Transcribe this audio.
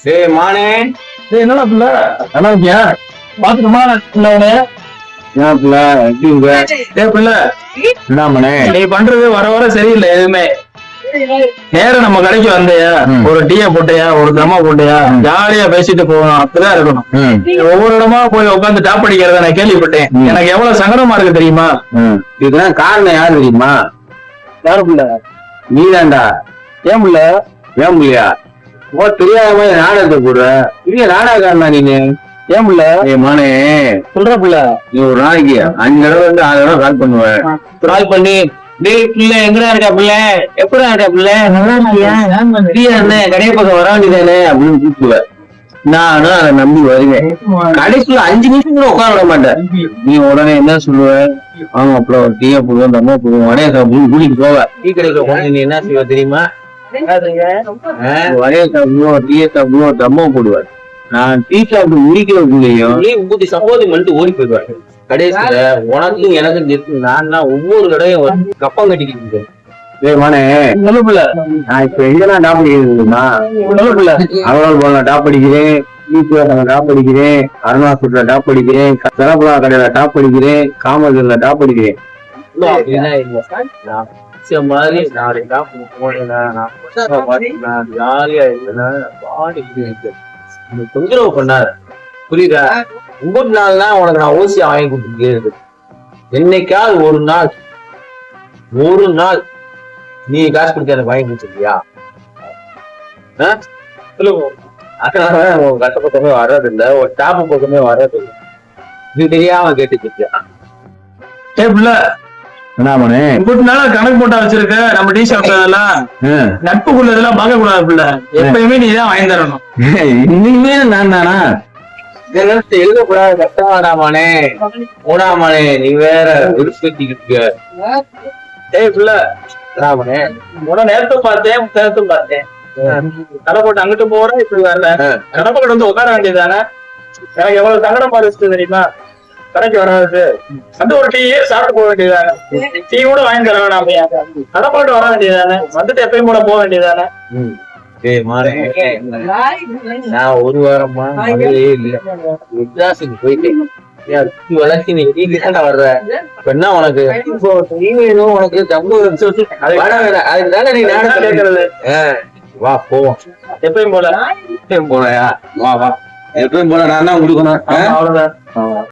டேய் மானே, என்னடா பிள்ளை நல்லா இருக்கியா? பாத்துக்கமா பிள்ளை ஏன் பிள்ள எப்படி இருக்க? பிள்ளை என்ன மனே? நீ பண்றது வர வர சரியில்லை எதுவுமே. நேரம் நம்ம கடைக்கு வந்தையா, ஒரு டீய போட்டையா, ஒரு தம்மா போட்டையா, ஜாலியா பேசிட்டு போகணும், அப்படிதான் இருக்கணும். ஒவ்வொரு இடமா போய் உட்காந்து டாப் அடிக்கிறத நான் கேள்விப்பட்டேன். எனக்கு எவ்வளவு சங்கடமா இருக்கு தெரியுமா? இதுதான் காரணம் யாரு தெரியுமா? யாரு பிள்ளை? நீதான்டா. ஏன் பிள்ளை? ஏன் பிள்ளையா? தெரியாத மாதிரி நாடகத்தை போடுற பெரிய நாடகக்காரனா நீனு? ஏன் பிள்ளை? மானே, சொல்ற பிள்ளை, நீ ஒரு நாளைக்கு 5 தடவை 6 தடவை கால் பண்ணுவேன். கால் பண்ணி டேய் பிள்ளை எங்கடா இருக்கா பிள்ளை, எப்படா இருக்கா பிள்ளை, நல்லா இருக்கியா, ஃப்ரீயா இருந்த கடைய பக்கம் வர வேண்டியதானே அப்படின்னு கூப்பிடுவேன். நானும் அதை நம்பி வருவேன். கடைசியில 5 நிமிஷம் கூட உட்கார விட மாட்டேன். நீ உடனே என்ன சொல்லுவ? அவங்க அப்புறம் ஒரு டீயா போடுவோம், தம்மா போடுவோம், வடைய சாப்பிடுவோம், கூட்டிட்டு போவ. டீ கடைக்கு போன நீ என்ன செய்வ தெரியுமா? வடைய சாப்பிடுவோம், டீயை சாப்பிடுவோம், தம்மா போடுவார். நான் டீ சாப்பிட்டு முடிக்கிறதுக்குள்ளேயும் நீ ஊத்தி சப்போதி பண்ணிட்டு ஓடி போயிடுவார். கடைசியில உனக்கும் எனக்கும் தெரிஞ்சு நான் தான் ஒவ்வொரு கடையும் வந்து கப்பம் கட்டிக்கிட்டு இருக்கேன். நல்ல பிள்ளை, நான் இப்ப எங்கெல்லாம் டாப் அடிக்கிறதுமா? நல்ல பிள்ளை, அவனால் போன டாப் அடிக்கிறேன், டாப் அடிக்கிறேன், அருணாசூர்ல டாப் அடிக்கிறேன், சரபுலா கடையில டாப் அடிக்கிறேன், காமர்ல டாப் அடிக்கிறேன். மாதிரி நாளைக்கு டாப் போனேன்னா ஜாலியா தொந்தரவு பண்ணாரு, புரியுதா? 9 நாள்னா உனக்கு நான் ஓசியா வாங்கி கொடுத்துருக்கு. என்னைக்காவது ஒரு நாள் நீ காசு கொடுத்து எனக்கு வாங்கி கொடுத்துருக்கியா? அதனால உன் கட்ட பக்கமே வர்றது இல்ல, ஒரு டாப்பு பக்கமே வர்றது இல்லை. இது தெரியாம கேட்டுக்கிட்டியா? பிள்ளை என்ன பண்ணு? 9 நாளா கணக்கு போட்டா வச்சிருக்க. நம்ம டீ சாப்பிட்டதெல்லாம் நட்புக்குள்ள இதெல்லாம் பார்க்க கூடாது பிள்ளை, எப்பயுமே நீ தான் வாங்கி தரணும். இனிமே நான் தானா எழுதக்கூடாது? கஷ்டமாடாமானே, ஊடாமானே, நீ வேற விருப்பத்திக்கிட்டு பிள்ளை உன நேரத்தும் பார்த்தேன், நேரத்தும் பார்த்தேன். கடை போட்டு அங்கிட்டு போறேன், இப்படி வரல. கடை பக்கம் வந்து உட்கார வேண்டியதானே? எனக்கு எவ்வளவு சங்கடமா இருந்துச்சு தெரியுமா? கடைக்கு வராது வந்து ஒரு டீயே சாப்பிட்டு போக வேண்டியதானே? டீ கூட வாங்கி தர வேணாம், கடை போட்டு வர வேண்டியதானே? வந்துட்டு எப்பயும் கூட போக வேண்டியதானே? நான் ஒரு வாரமா மழையே இல்ல, மெட்ராஸுக்கு போயிட்டேன். வளர்ச்சி நீ வீட்டுல வர்ற என்ன உனக்கு உனக்கு அதுக்குதானே நீ நாடகம் கேட்கறது. வா போவோம், எப்பயும் போல போலையா? வா வா, எப்பயும் போல நான் தான் கொடுக்கணும். அவ்வளவுதான்.